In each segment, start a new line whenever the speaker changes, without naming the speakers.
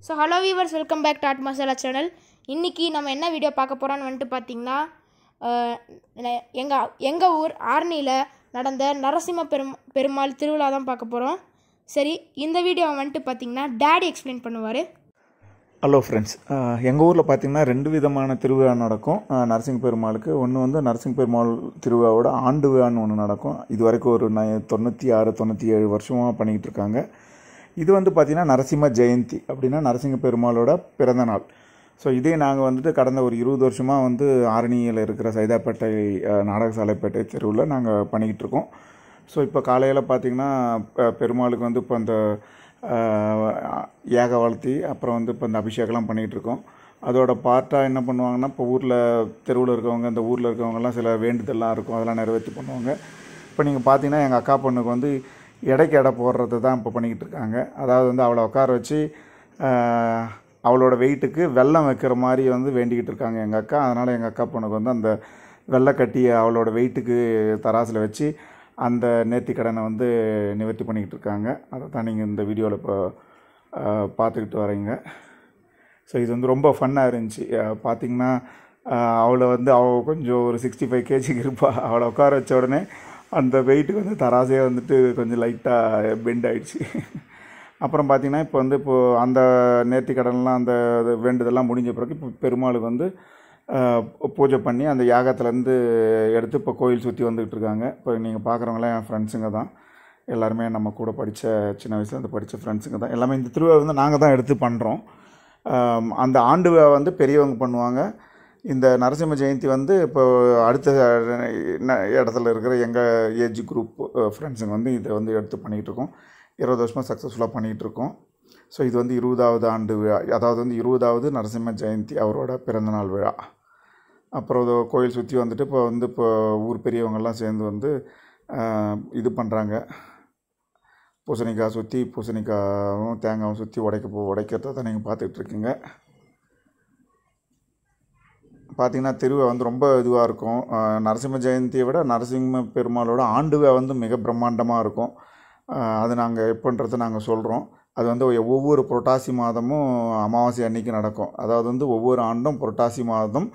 So hello viewers, welcome back to add masala channel. இன்றைக்கி நம்ம என்ன வீடியோ பார்க்க போகிறோன்னு வந்துட்டு பார்த்திங்கன்னா, எங்கள் ஊர் ஆரணியில் நடந்த நரசிம்ம பெருமாள் திருவிழா தான் பார்க்க போகிறோம். சரி, இந்த வீடியோவை வந்துட்டு பார்த்திங்கன்னா டேடி எக்ஸ்பிளைன் பண்ணுவார்.
ஹலோ ஃப்ரெண்ட்ஸ், எங்கள் ஊரில் பார்த்திங்கன்னா 2 விதமான திருவிழா நடக்கும். நரசிங்க பெருமாளுக்கு ஒன்று வந்து நரசிங்க பெருமாள் திருவிழாவோட ஆண்டு விழான்னு ஒன்று நடக்கும். இது வரைக்கும் ஒரு 96-97 வருஷமாக பண்ணிக்கிட்டு இருக்காங்க. இது வந்து பார்த்திங்கன்னா நரசிம்ம ஜெயந்தி, அப்படின்னா நரசிங்க பெருமாளோட பிறந்த நாள். ஸோ இதே நாங்கள் வந்துட்டு கடந்த ஒரு 20 வருஷமாக வந்து ஆரணியில் இருக்கிற சைதாப்பேட்டை நாடகசாலைப்பேட்டை தெருவில் நாங்கள் பண்ணிக்கிட்டு இருக்கோம். ஸோ இப்போ காலையில் பார்த்திங்கன்னா பெருமாளுக்கு வந்து இப்போ அந்த ஏக வளர்த்தி அப்புறம் வந்து இப்போ இந்த அபிஷேகம்லாம் பண்ணிகிட்டு இருக்கோம். அதோட பார்ட்டாக என்ன பண்ணுவாங்கன்னா, இப்போ ஊரில் தெருவில் இருக்கவங்க, இந்த ஊரில் இருக்கவங்கலாம் சில வேண்டுதல்லாம் இருக்கும், அதெல்லாம் நிறைவேற்றி பண்ணுவாங்க. இப்போ நீங்கள் பார்த்தீங்கன்னா எங்கள் அக்கா பொண்ணுக்கு வந்து எடைக்கு எடை போடுறது தான் இப்போ பண்ணிக்கிட்டு இருக்காங்க. அதாவது வந்து அவளை உட்கார வச்சு அவளோட வெயிட்டுக்கு வெல்லம் வைக்கிற மாதிரி வந்து வேண்டிக்கிட்டு இருக்காங்க எங்கள் அக்கா. அதனால் எங்கள் அக்கா பொண்ணுக்கு வந்து அந்த வெள்ளை கட்டியை அவளோட வெயிட்டுக்கு தராசில் வச்சு அந்த நேர்த்திக்கடனை வந்து நிவர்த்தி பண்ணிக்கிட்டு இருக்காங்க. அதை தான் நீங்கள் இந்த வீடியோவில் இப்போ பார்த்துக்கிட்டு வரீங்க. ஸோ இது வந்து ரொம்ப ஃபன்னாக இருந்துச்சு. பார்த்திங்கன்னா அவளை வந்து அவள் கொஞ்சம் ஒரு 65 kg இருப்பாள். அவளை உட்கார வச்ச உடனே அந்த வெயிட்டுக்கு வந்து தராசே வந்துட்டு கொஞ்சம் லைட்டாக பெண்ட் ஆகிடுச்சு. அப்புறம் பார்த்திங்கன்னா இப்போ வந்து இப்போது அந்த நேர்த்திக்கடன்லாம் அந்த வேண்டுதெல்லாம் முடிஞ்ச பிறகு இப்போ பெருமாளுக்கு வந்து பூஜை பண்ணி அந்த யாகத்துலேருந்து எடுத்து இப்போ கோயில் சுற்றி வந்துக்கிட்டு இருக்காங்க. இப்போ நீங்கள் பார்க்குறவங்களாம் என் ஃப்ரெண்ட்ஸுங்க தான், எல்லாருமே நம்ம கூட படித்த சின்ன வயசுலேருந்து படித்த ஃப்ரெண்ட்ஸுங்க தான். எல்லாமே இந்த திருவிழா வந்து நாங்கள் தான் எடுத்து பண்ணுறோம். அந்த ஆண்டு வந்து பெரியவங்க பண்ணுவாங்க. இந்த நரசிம்ம ஜெயந்தி வந்து இப்போ அடுத்த இடத்துல இருக்கிற எங்கள் ஏஜ் குரூப் ஃப்ரெண்ட்ஸுங்க வந்து இதை வந்து எடுத்து பண்ணிக்கிட்டு இருக்கோம். 20 வருஷமாக சக்ஸஸ்ஃபுல்லாக பண்ணிகிட்டு இருக்கோம். ஸோ இது வந்து 20வது ஆண்டு விழா, அதாவது வந்து 20வது நரசிம்ம ஜெயந்தி, அவரோட பிறந்தநாள் விழா. அப்புறம் கோயில் சுற்றி வந்துட்டு இப்போ ஊர் பெரியவங்கள்லாம் சேர்ந்து வந்து இது பண்ணுறாங்க. பூசணிக்காய் சுற்றி பூசணிக்காயும் தேங்காயும் சுற்றி உடைக்கிறத தான் நீங்கள் பார்த்துட்ருக்கீங்க. பார்த்திங்கன்னா திருவிழா வந்து ரொம்ப இதுவாக இருக்கும். நரசிம்ம ஜெயந்தியை விட நரசிம்ம பெருமாளோட ஆண்டு விழா வந்து மிக பிரம்மாண்டமாக இருக்கும். அது நாங்கள் எப்போன்றதை நாங்கள் சொல்கிறோம். அது வந்து ஒவ்வொரு புரட்டாசி மாதமும் அமாவாசை அன்னைக்கு நடக்கும். அதாவது வந்து ஒவ்வொரு ஆண்டும் புரட்டாசி மாதம்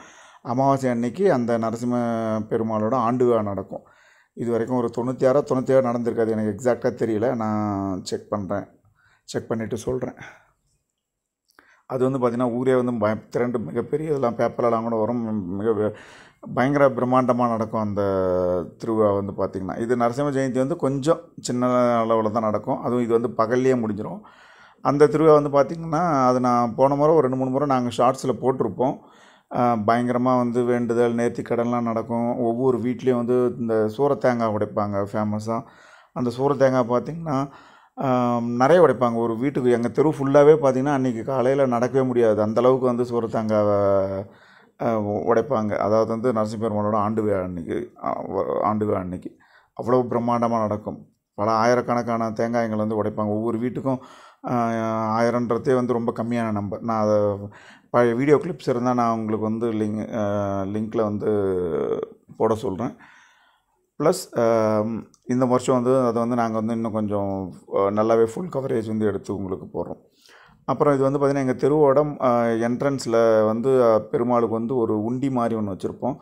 அமாவாசை அன்னைக்கு அந்த நரசிம்ம பெருமாளோட ஆண்டு விழா நடக்கும். இது வரைக்கும் ஒரு 97 நடந்திருக்காது, எனக்கு எக்ஸாக்டாக தெரியல. நான் செக் பண்ணிவிட்டு சொல்கிறேன். அது வந்து பார்த்திங்கன்னா ஊரே வந்து திரண்டு மிகப்பெரிய இதெல்லாம் பேப்பர்லாம் கூட வரும். பயங்கர பிரம்மாண்டமாக நடக்கும் அந்த திருவிழா வந்து பார்த்திங்கன்னா. இது நரசிம்ம ஜெயந்தி வந்து கொஞ்சம் சின்ன அளவில் தான் நடக்கும். அதுவும் இது வந்து பகல்லையே முடிஞ்சிடும். அந்த திருவிழா வந்து பார்த்திங்கன்னா அது நான் போன முறை ஒரு 2-3 முறை நாங்கள் ஷார்ட்ஸில் போட்டிருப்போம். பயங்கரமாக வந்து வேண்டுதல் நேர்த்திக்கடன்லாம் நடக்கும். ஒவ்வொரு வீட்லேயும் வந்து இந்த சூரத்தேங்காய் உடைப்பாங்க ஃபேமஸாக. அந்த சூரத்தேங்காய் பார்த்திங்கன்னா நிறைய உடைப்பாங்க. ஒரு வீட்டுக்கு எங்கள் தெரு ஃபுல்லாகவே பார்த்திங்கன்னா அன்றைக்கி காலையில் நடக்கவே முடியாது, அந்தளவுக்கு வந்து சூரத்தேங்காவை உடைப்பாங்க. அதாவது வந்து நரசிம்ம பெருமாளோட ஆண்டு விழா அன்னைக்கு அவ்வளோ பிரம்மாண்டமாக நடக்கும். பல ஆயிரக்கணக்கான தேங்காய்கள் வந்து உடைப்பாங்க. ஒவ்வொரு வீட்டுக்கும் 1000ன்றதே வந்து ரொம்ப கம்மியான நம்பர். நான் அதை பழைய வீடியோ கிளிப்ஸ் இருந்தால் நான் உங்களுக்கு வந்து லிங்க்கில் வந்து போட சொல்கிறேன். ப்ளஸ் இந்த வருஷம் வந்து அதை வந்து நாங்கள் வந்து இன்னும் கொஞ்சம் நல்லாவே ஃபுல் கவரேஜ் வந்து எடுத்து உங்களுக்கு போடுறோம். அப்புறம் இது வந்து பார்த்திங்கன்னா எங்கள் தெருவோட என்ட்ரன்ஸில் வந்து பெருமாளுக்கு வந்து ஒரு உண்டி மாதிரி ஒன்று வச்சுருப்போம்.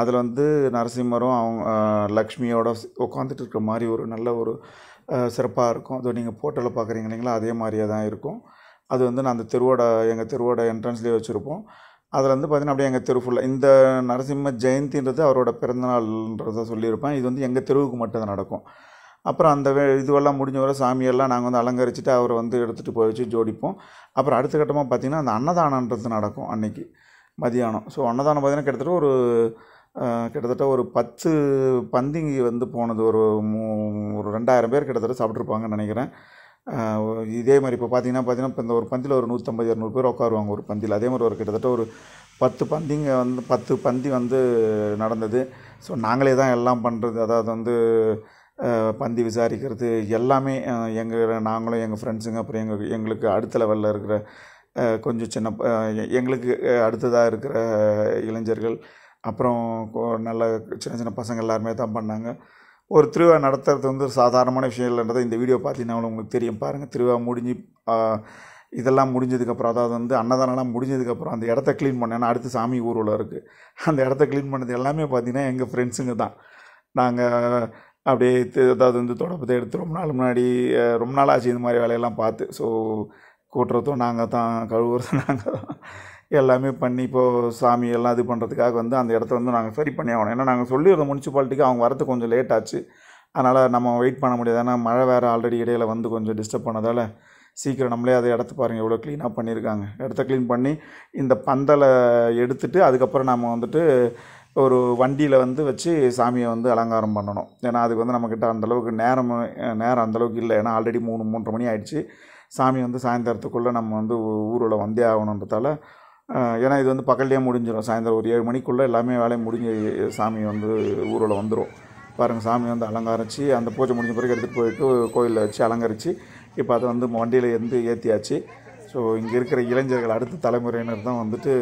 அதில் வந்து நரசிம்மரும் அவங்க லக்ஷ்மியோட உட்காந்துட்டு இருக்கிற மாதிரி ஒரு நல்ல ஒரு சிறப்பாக இருக்கும். அது நீங்கள் போட்டோவில் பார்க்குறீங்க இல்லைங்களா, அதே மாதிரியே தான் இருக்கும். அது வந்து நான் அந்த எங்கள் தெருவோட என்ட்ரன்ஸ்லேயே வச்சுருப்போம். அதில் வந்து பார்த்திங்கன்னா அப்படியே எங்கள் தெரு ஃபுல்லாக இந்த நரசிம்ம ஜெயந்தின்றது அவரோட பிறந்தநாள்ன்றதை சொல்லியிருப்பேன். இது வந்து எங்கள் தெருவுக்கு மட்டும் தான் நடக்கும். அப்புறம் அந்த இதுவெல்லாம் முடிஞ்ச வரை சாமியெல்லாம் நாங்கள் வந்து அலங்கரிச்சுட்டு அவரை வந்து எடுத்துகிட்டு போய் வச்சு ஜோடிப்போம். அப்புறம் அடுத்த கட்டமாக பார்த்திங்கன்னா அந்த அன்னதானன்றது நடக்கும் அன்றைக்கி மதியானம். ஸோ அன்னதானம் பார்த்திங்கன்னா கிட்டத்தட்ட ஒரு 10 பந்திங்கி வந்து போனது. ஒரு 2000 பேர் கிட்டத்தட்ட சாப்பிட்ருப்பாங்கன்னு நினைக்கிறேன். இதே மாதிரி இப்போ பார்த்திங்கன்னா இப்போ இந்த ஒரு பந்தியில் ஒரு 150-200 பேர் உட்காருவாங்க ஒரு பந்தியில். அதே மாதிரி கிட்டத்தட்ட ஒரு 10 பந்தி வந்து நடந்தது. ஸோ நாங்களே தான் எல்லாம் பண்ணுறது. அதாவது வந்து பந்தி விசாரிக்கிறது எல்லாமே நாங்களும் எங்கள் ஃப்ரெண்ட்ஸுங்க, அப்புறம் எங்களுக்கு அடுத்த லெவலில் இருக்கிற கொஞ்சம் சின்ன எங்களுக்கு அடுத்ததாக இருக்கிற இளைஞர்கள், அப்புறம் நல்ல சின்ன பசங்க எல்லாருமே தான் பண்ணாங்க. ஒரு திருவிழா நடத்துறது வந்து சாதாரணமான விஷயம் இல்லைன்றதை இந்த வீடியோ பார்த்தீங்கன்னா உங்களுக்கு தெரியும். பாருங்கள், திருவிழா முடிஞ்சு இதெல்லாம் முடிஞ்சதுக்கப்புறம், அதாவது வந்து அன்னதானம்லாம் முடிஞ்சதுக்கப்புறம் அந்த இடத்த க்ளீன் பண்ணேன்னா அடுத்து சாமி ஊர்வலம் இருக்குது. அந்த இடத்த க்ளீன் பண்ணது எல்லாமே பார்த்திங்கன்னா எங்கள் ஃப்ரெண்ட்ஸுங்க தான். நாங்கள் அப்படியே அதாவது வந்து தொடப்பத்தை எடுத்து ரொம்ப நாள் ஆச்சு இந்த மாதிரி வேலையெல்லாம் பார்த்து. ஸோ கூட்டுறதும் நாங்கள் தான், கழுவுறதும் நாங்கள் தான், எல்லாமே பண்ணி இப்போது சாமி எல்லாம் இது பண்ணுறதுக்காக வந்து அந்த இடத்த வந்து நாங்கள் சரி பண்ணி ஆகணும். ஏன்னா நாங்கள் சொல்லிடுறோம் முனிசிபாலிட்டிக்கு, அவங்க வரது கொஞ்சம் லேட் ஆச்சு. அதனால் நம்ம வெயிட் பண்ண முடியாது. ஏன்னா மழை வேறு ஆல்ரெடி இடையில் வந்து கொஞ்சம் டிஸ்டர்ப் பண்ணதால் சீக்கிரம் நம்மளே அதை இடத்த பாருங்கள் எவ்வளோ க்ளீனாக பண்ணியிருக்காங்க. இடத்த க்ளீன் பண்ணி இந்த பந்தலை எடுத்துகிட்டு அதுக்கப்புறம் நம்ம வந்துட்டு ஒரு வண்டியில் வந்து வச்சு சாமியை வந்து அலங்காரம் பண்ணணும். ஏன்னா அதுக்கு வந்து நம்மக்கிட்ட அந்தளவுக்கு நேரம் அந்தளவுக்கு இல்லை. ஏன்னா ஆல்ரெடி 3-3:30 மணி ஆகிடுச்சு. சாமி வந்து சாயந்தரத்துக்குள்ளே நம்ம வந்து ஊரில் வந்தே ஆகணுன்றதால, ஏன்னா இது வந்து பகல்லையே முடிஞ்சிடும். சாயந்தரம் ஒரு 7 மணிக்குள்ளே எல்லாமே வேலையை முடிஞ்சு சாமி வந்து ஊரில் வந்துடும். பாருங்கள், சாமி வந்து அலங்கரித்து அந்த பூஜை முடிஞ்ச பிறகு எடுத்துகிட்டு போயிட்டு கோயிலில் வச்சு அலங்கரித்து இப்போ அதை வந்து வண்டியில் ஏற்றியாச்சு. ஸோ இங்கே இருக்கிற இளைஞர்கள் அடுத்த தலைமுறையினர் தான் வந்துட்டு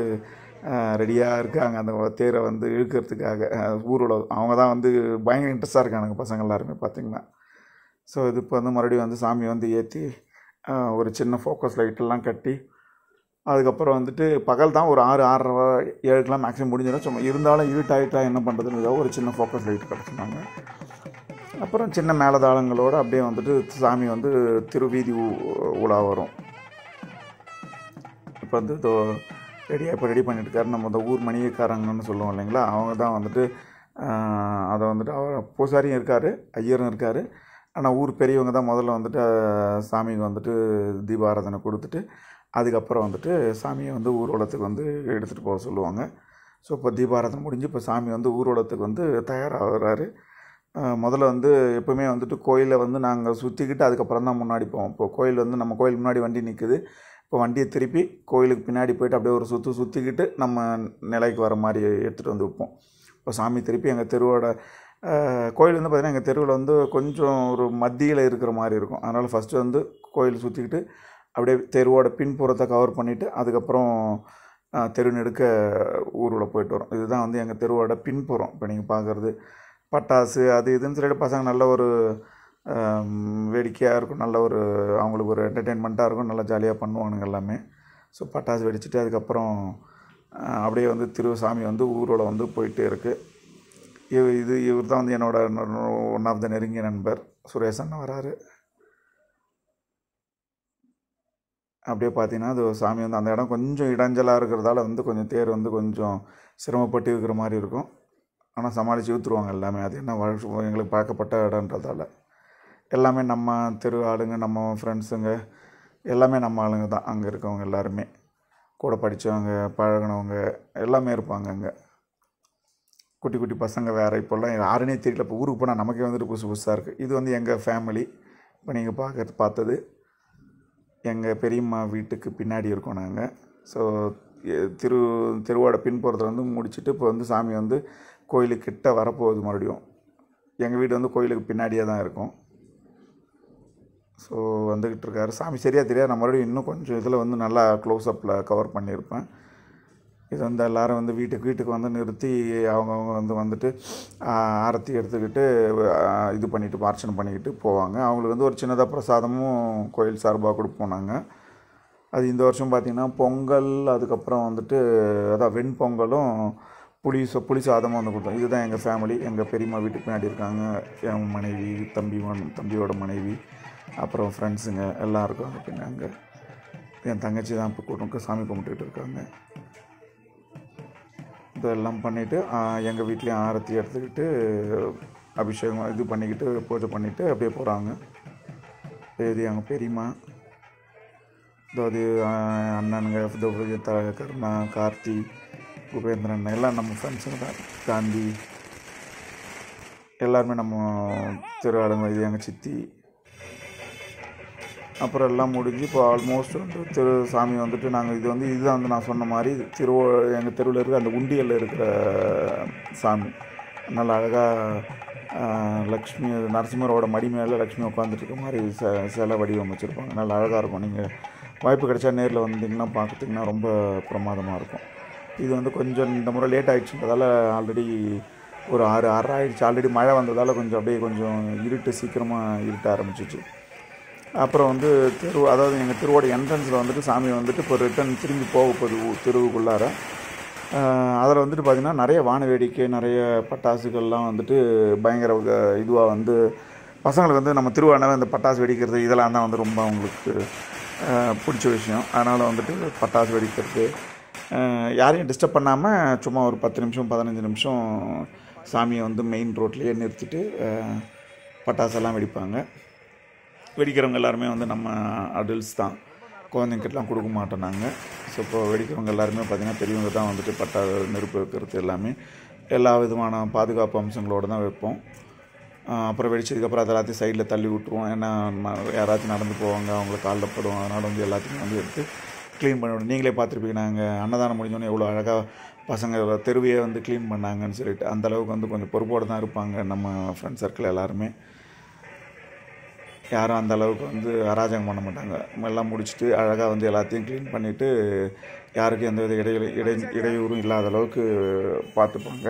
ரெடியாக இருக்காங்க அந்த தேரை வந்து இழுக்கிறதுக்காக. ஊரில் அவங்க தான் வந்து பயங்கர இன்ட்ரெஸ்டாக இருக்காங்க பசங்க எல்லாருமே பார்த்திங்கன்னா. ஸோ இது இப்போ வந்து மறுபடியும் வந்து சாமி வந்து ஏற்றி ஒரு சின்ன ஃபோக்கஸ் லைட்டெல்லாம் கட்டி, அதுக்கப்புறம் வந்துட்டு பகல் தான் ஒரு 6-6:30 7 மேக்ஸிமம் முடிஞ்சிடும். சும்மா இருந்தாலும் இருட்டாயிட்டா என்ன பண்ணுறதுன்னு ஒரு சின்ன ஃபோக்கஸ் லைட் கிடச்சிருந்தாங்க. அப்புறம் சின்ன மேலதாளங்களோடு அப்படியே வந்துட்டு சாமி வந்து திருவீதி உலா வரும். இப்போ வந்து ரெடி பண்ணிட்டுருக்காரு நம்ம இந்த ஊர் மணியக்காரங்கன்னு சொல்லுவோம் இல்லைங்களா, அவங்க தான் வந்துட்டு அதை வந்துட்டு அவர் பூசாரியும் இருக்கார், ஐயரும் இருக்கார். ஆனால் ஊர் பெரியவங்க தான் முதல்ல வந்துட்டு சாமிக்கு வந்துட்டு தீபாராதனை கொடுத்துட்டு அதுக்கப்புறம் வந்துட்டு சாமியை வந்து ஊர்வலத்துக்கு வந்து எடுத்துகிட்டு போக சொல்லுவாங்க. ஸோ இப்போ தீபாராதனை முடிஞ்சு இப்போ சாமி வந்து ஊர்வலத்துக்கு வந்து தயாராகிறாரு. முதல்ல வந்து எப்போவுமே வந்துட்டு கோயிலை வந்து நாங்கள் சுற்றிக்கிட்டு அதுக்கப்புறம் தான் முன்னாடி போவோம். இப்போ கோயில் வந்து நம்ம கோயில் முன்னாடி வண்டி நிற்குது. இப்போ வண்டியை திருப்பி கோயிலுக்கு பின்னாடி போய்ட்டு அப்படியே ஒரு சுற்றிக்கிட்டு நம்ம நிலைக்கு வர மாதிரி எடுத்துகிட்டு வந்து வைப்போம். இப்போ சாமி திருப்பி எங்கள் தெருவோட கோயில் வந்து பார்த்திங்கன்னா எங்கள் தெருவில் வந்து கொஞ்சம் ஒரு மத்தியில் இருக்கிற மாதிரி இருக்கும். அதனால் ஃபஸ்ட்டு வந்து கோயில் சுற்றிக்கிட்டு அப்படியே தெருவோட பின்புறத்தை கவர் பண்ணிவிட்டு அதுக்கப்புறம் தெரு நெடுக்க ஊரில் போயிட்டு வரோம். இதுதான் வந்து எங்கள் தெருவோட பின்புறம். இப்போ நீங்கள் பார்க்குறது பட்டாசு அது இதுன்னு சொல்லிட்டு பசங்க நல்ல ஒரு வேடிக்கையாக இருக்கும், நல்ல ஒரு அவங்களுக்கு ஒரு என்டர்டெயின்மெண்ட்டாக இருக்கும், நல்லா ஜாலியாக பண்ணுவானுங்க எல்லாமே. ஸோ பட்டாசு வெடிச்சிட்டு அதுக்கப்புறம் அப்படியே வந்து சாமி வந்து ஊரோட வந்து போயிட்டே இருக்குது. இவர் தான் வந்து என்னோட ஒன் ஆஃப் த நெருங்கிய நண்பர் சுரேஷன் வராரு. அப்படியே பார்த்தீங்கன்னா அது சாமி வந்து அந்த இடம் கொஞ்சம் இடைஞ்சலாக இருக்கிறதால வந்து கொஞ்சம் தேர் வந்து கொஞ்சம் சிரமப்பட்டு இருக்கிற மாதிரி இருக்கும். ஆனால் சமாளித்து ஊற்றுருவாங்க எல்லாமே. அது என்ன எங்களுக்கு பழக்கப்பட்ட இடன்றதால எல்லாமே நம்ம தெரு ஆளுங்க, நம்ம ஃப்ரெண்ட்ஸுங்க எல்லாமே நம்ம ஆளுங்க தான். அங்கே இருக்கவங்க எல்லாருமே கூட படித்தவங்க பழகினவங்க எல்லாமே இருப்பாங்க அங்கே. குட்டி குட்டி பசங்க வேறு இப்போல்லாம் யாருன்னே தெரியல. இப்போ ஊருக்கு போனால் நமக்கே வந்துட்டு புதுசாக இருக்குது. இது வந்து எங்கள் ஃபேமிலி. இப்போ நீங்கள் பார்த்தது எங்கள் பெரியம்மா வீட்டுக்கு பின்னாடி இருக்கோம் நாங்கள். ஸோ தெருவோட பின்புறத்தில் வந்து முடிச்சுட்டு இப்போ வந்து சாமி வந்து கோயிலுக்கு கிட்ட வரப்போகுது. மறுபடியும் எங்கள் வீடு வந்து கோயிலுக்கு பின்னாடியே தான் இருக்கும். ஸோ வந்துக்கிட்டு இருக்காரு சாமி. சரியாக தெரியாது, நான் மறுபடியும் இன்னும் கொஞ்சம் இதில் வந்து நல்லா க்ளோஸ்அப்பில் கவர் பண்ணியிருப்பேன். இது வந்து எல்லோரும் வந்து வீட்டுக்கு வந்து நிறுத்தி அவங்கவுங்க வந்துட்டு ஆரத்தி எடுத்துக்கிட்டு இது பண்ணிவிட்டு அர்ச்சனை பண்ணிக்கிட்டு போவாங்க. அவங்களுக்கு வந்து ஒரு சின்னதாக பிரசாதமும் கோயில் சார்பாக கொடுப்போம் நாங்கள். அது இந்த வருஷம் பார்த்திங்கன்னா பொங்கல், அதுக்கப்புறம் வந்துட்டு அதான் வெண்பொங்கலும் புளி சாதமும் வந்து கொடுத்தோம். இதுதான் எங்கள் ஃபேமிலி. எங்கள் பெரியம்மா வீட்டுக்கு பின்னாடி இருக்காங்க. என் மனைவி, தம்பியோட மனைவி, அப்புறம் ஃப்ரெண்ட்ஸுங்க எல்லாம் இருக்காங்க பின்னாங்க. என் தங்கச்சி தான் இப்போ கூட்டம் சாமி கும்பிட்டுக்கிட்டு இருக்காங்க. இதெல்லாம் பண்ணிவிட்டு எங்கள் வீட்லேயும் ஆரத்தி எடுத்துக்கிட்டு அபிஷேகம் இது பண்ணிக்கிட்டு பூஜை பண்ணிவிட்டு அப்படியே போகிறாங்க. இது எங்கள் பெரியம்மா, அதாவது அண்ணனுங்க கருணா, கார்த்தி, குபேந்திரன் எல்லாம் நம்ம ஃப்ரெண்ட்ஸுங்க தான். காந்தி எல்லாருமே நம்ம திரு ஆளுங்க. இது எங்கள் சித்தி. அப்புறம் எல்லாம் முடிஞ்சு இப்போ ஆல்மோஸ்ட் வந்து சாமி வந்துட்டு நாங்கள் இதுதான் வந்து நான் சொன்ன மாதிரி எங்கள் தெருவில் இருக்கிற அந்த உண்டியலில் இருக்கிற சாமி. நல்லா அழகாக லக்ஷ்மி நரசிம்மரோட மடி மேலே லக்ஷ்மி உட்காந்துருக்க மாதிரி சிலை வடிவம் வச்சுருப்பாங்க. நல்லா அழகாக இருக்கும். நீங்கள் வாய்ப்பு கிடைச்சா நேரில் வந்தீங்கன்னா பார்த்திங்கன்னா ரொம்ப பிரமாதமாக இருக்கும். இது வந்து கொஞ்சம் இந்த முறை லேட் ஆகிடுச்சுன்றதால ஆல்ரெடி ஒரு 6:30 ஆகிடுச்சு. ஆல்ரெடி மழை வந்ததால் கொஞ்சம் அப்படியே கொஞ்சம் சீக்கிரமாக இருட்ட ஆரம்பிச்சிச்சு. அப்புறம் வந்து அதாவது எங்கள் தெருவோட என்ட்ரன்ஸில் வந்துட்டு சாமி வந்துட்டு இப்போ ரிட்டன் திரும்பி போக போகுது தெருவுக்குள்ளார. அதில் வந்துட்டு பார்த்திங்கன்னா நிறைய வான வேடிக்கை, நிறைய பட்டாசுகள்லாம் வந்துட்டு பயங்கர இதுவாக வந்து பசங்களுக்கு வந்து நம்ம திருவானாவே இந்த பட்டாசு வெடிக்கிறது இதெல்லாம் தான் வந்து ரொம்ப அவங்களுக்கு பிடிச்ச விஷயம். அதனால் வந்துட்டு பட்டாசு வெடிக்கிறது, யாரையும் டிஸ்டர்ப் பண்ணாமல் சும்மா ஒரு 10 நிமிஷம் 15 நிமிஷம் சாமியை வந்து மெயின் ரோட்லேயே நிறுத்திட்டு பட்டாசெல்லாம் வெடிப்பாங்க. வெடிக்கிறவங்க எல்லாருமே வந்து நம்ம அடல்ட்ஸ் தான், குழந்தைங்கிட்டலாம் கொடுக்க மாட்டோம் நாங்கள். ஸோ இப்போ வெடிக்கிறவங்க எல்லாருமே பார்த்திங்கன்னா பெரியவங்க தான் வந்துட்டு நெருப்பு வைக்கிறது எல்லாமே எல்லா விதமான பாதுகாப்பு அம்சங்களோடு தான் வைப்போம். அப்புறம் வெடிச்சதுக்கப்புறம் அது எல்லாத்தையும் சைடில் தள்ளி விட்ருவோம். ஏன்னா யாராச்சும் நடந்து போவாங்க, அவங்களுக்கு காலில் படும். அதனால் வந்து எல்லாத்தையும் வந்து எடுத்து க்ளீன் பண்ணி விடும். நீங்களே பார்த்துருப்பீங்க, நாங்கள் அன்னதானம் முடிஞ்சோன்னே எவ்வளோ அழகாக பசங்க தெருவையே வந்து க்ளீன் பண்ணாங்கன்னு சொல்லிட்டு. அந்தளவுக்கு வந்து கொஞ்சம் பொறுப்போடு தான் இருப்பாங்க நம்ம ஃப்ரெண்ட் சர்க்கிள் எல்லாருமே. யாரும் அந்த அளவுக்கு வந்து அராஜகம் பண்ண மாட்டாங்க. எல்லாம் முடிச்சுட்டு அழகாக வந்து எல்லாத்தையும் க்ளீன் பண்ணிவிட்டு யாருக்கும் எந்த வித இடையூறும் இல்லாத அளவுக்கு பார்த்துப்பாங்க.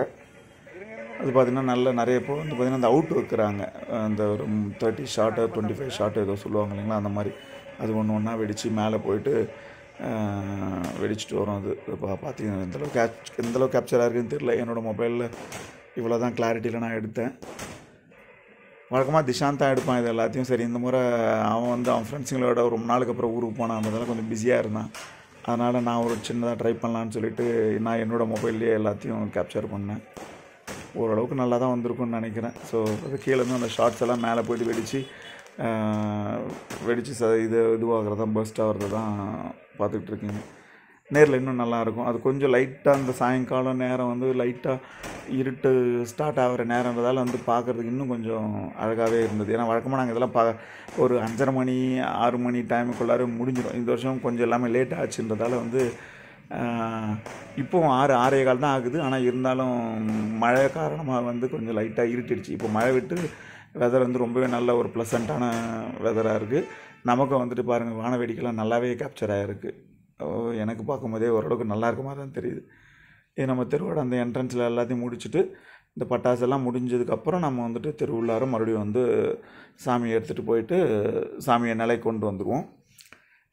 அது பார்த்திங்கன்னா நிறைய இப்போ வந்து பார்த்திங்கன்னா அந்த அவுட் வைக்கிறாங்க, அந்த ஒரு 30 ஷாட்டு 25 ஷாட்டு ஏதோ சொல்லுவாங்க இல்லைங்களா, அந்த மாதிரி அது ஒன்று ஒன்றா வெடித்து மேலே போயிட்டு வெடிச்சிட்டு வரும். அது இப்போ பார்த்திங்கன்னா எந்தளவுக்கு கேப்சராக இருக்குதுன்னு தெரியல. என்னோடய மொபைலில் இவ்வளோ தான் கிளாரிட்டியில் நான் எடுத்தேன். வழக்கமாக திஷாந்த் தான் எடுப்பான் இது எல்லாத்தையும். சரி, இந்த முறை அவன் வந்து அவன் ஃப்ரெண்ட்ஸுங்களோட ரொம்ப நாளுக்கு அப்புறம் ஊருக்கு போனான்றதால கொஞ்சம் பிஸியாக இருந்தான். அதனால் நான் ஒரு சின்னதாக ட்ரை பண்ணலான்னு சொல்லிட்டு நான் என்னோடய மொபைல்லேயே எல்லாத்தையும் கேப்சர் பண்ணேன். ஓரளவுக்கு நல்லா தான் வந்திருக்குன்னு நினைக்கிறேன். ஸோ அது கீழேருந்து அந்த ஷார்ட்ஸ் எல்லாம் மேலே போய்ட்டு வெடித்து இதுவாகிறது தான் பர்ஸ்ட் ஆகிறது தான் பார்த்துக்கிட்டு இருக்கீங்க. நேரில் இன்னும் நல்லாயிருக்கும். அது கொஞ்சம் லைட்டாக அந்த சாயங்காலம் நேரம் வந்து லைட்டாக இருட்டு ஸ்டார்ட் ஆகிற நேரன்றதால் வந்து பார்க்குறதுக்கு இன்னும் கொஞ்சம் அழகாகவே இருந்தது. ஏன்னா வழக்கமாக நாங்கள் இதெல்லாம் ஒரு 5:30 மணி 6 மணி டைமுக்குள்ளார முடிஞ்சிடும். இந்த வருஷம் கொஞ்சம் எல்லாமே லேட் ஆச்சுன்றதால வந்து இப்போவும் 6-6:15 தான் ஆகுது. ஆனால் இருந்தாலும் மழை காரணமாக வந்து கொஞ்சம் லைட்டாக இருட்டிடுச்சு. இப்போ மழை விட்டு வெதர் வந்து ரொம்பவே நல்ல ஒரு ப்ளசண்ட்டான வெதராக இருக்குது. நமக்கும் வந்துட்டு பாருங்கள், வான வேடிக்கைலாம் நல்லாவே கேப்சர் ஆகிருக்கு. எனக்கு பார்க்கும்போதே ஓரளவுக்கு நல்லா இருக்க மாதிரி தான் தெரியுது. இது நம்ம தெருவோட அந்த என்ட்ரன்ஸில் எல்லாத்தையும் முடிச்சுட்டு இந்த பட்டாசெல்லாம் முடிஞ்சதுக்கப்புறம் நம்ம வந்துட்டு தெருவுள்ளார மறுபடியும் வந்து சாமியை எடுத்துகிட்டு போயிட்டு சாமியை நிலை கொண்டு வந்துடுவோம்.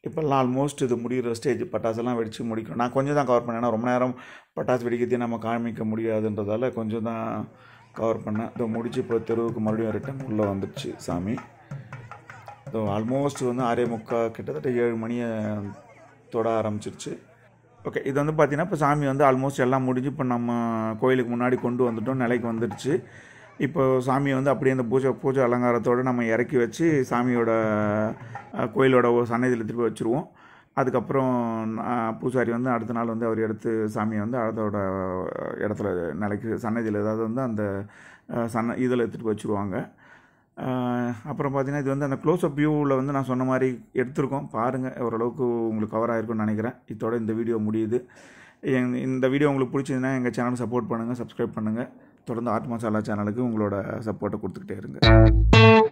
இப்போல்லாம் ஆல்மோஸ்ட் இது முடிகிற ஸ்டேஜ். பட்டாசெல்லாம் வெடித்து முடிக்கணும். நான் கொஞ்சம் தான் கவர் பண்ணேன். ஏன்னா ரொம்ப நேரம் பட்டாசு வெடிக்கிறதையும் நம்ம காமிக்க முடியாதுன்றதால கொஞ்சம் தான் கவர் பண்ணேன். இதை முடித்து இப்போ தெருவுக்கு மறுபடியும் ரிட்டன் உள்ளே வந்துடுச்சு சாமி. ஸோ ஆல்மோஸ்ட் வந்து 6:45 கிட்டத்தட்ட 7 மணியை தொட ஆரம்பிச்சிருச்சு. ஓகே, இது வந்து பார்த்திங்கன்னா இப்போ சாமி வந்து ஆல்மோஸ்ட் எல்லாம் முடிஞ்சு இப்போ நம்ம கோயிலுக்கு முன்னாடி கொண்டு வந்துட்டோம், நிலைக்கு வந்துடுச்சு. இப்போ சாமியை வந்து அப்படியே அந்த பூஜை அலங்காரத்தோடு நம்ம இறக்கி வச்சு சாமியோட கோயிலோட சன்னதியில் திருப்பி வச்சுருவோம். அதுக்கப்புறம் பூசாரி வந்து அடுத்த நாள் வந்து அவர் எடுத்து சாமியை வந்து அதோட இடத்துல நிலைக்கு சன்னதியில் ஏதாவது வந்து அந்த இதில் எடுத்துகிட்டு வச்சுருவாங்க. அப்புறம் பார்த்திங்கன்னா இது வந்து அந்த க்ளோஸ்அப் வியூவில் வந்து நான் சொன்ன மாதிரி எடுத்திருக்கோம். பாருங்கள், ஓரளவுக்கு உங்களுக்கு கவர் ஆகிருக்குன்னு நினைக்கிறேன். இதோட இந்த வீடியோ முடியுது. இந்த வீடியோ உங்களுக்கு பிடிச்சதுன்னா எங்கள் சேனலை சப்போர்ட் பண்ணுங்கள், சப்ஸ்கிரைப் பண்ணுங்கள். தொடர்ந்து ஆர்ட் மசாலா சேனலுக்கு உங்களோட சப்போர்ட்டை கொடுத்துக்கிட்டே இருங்க.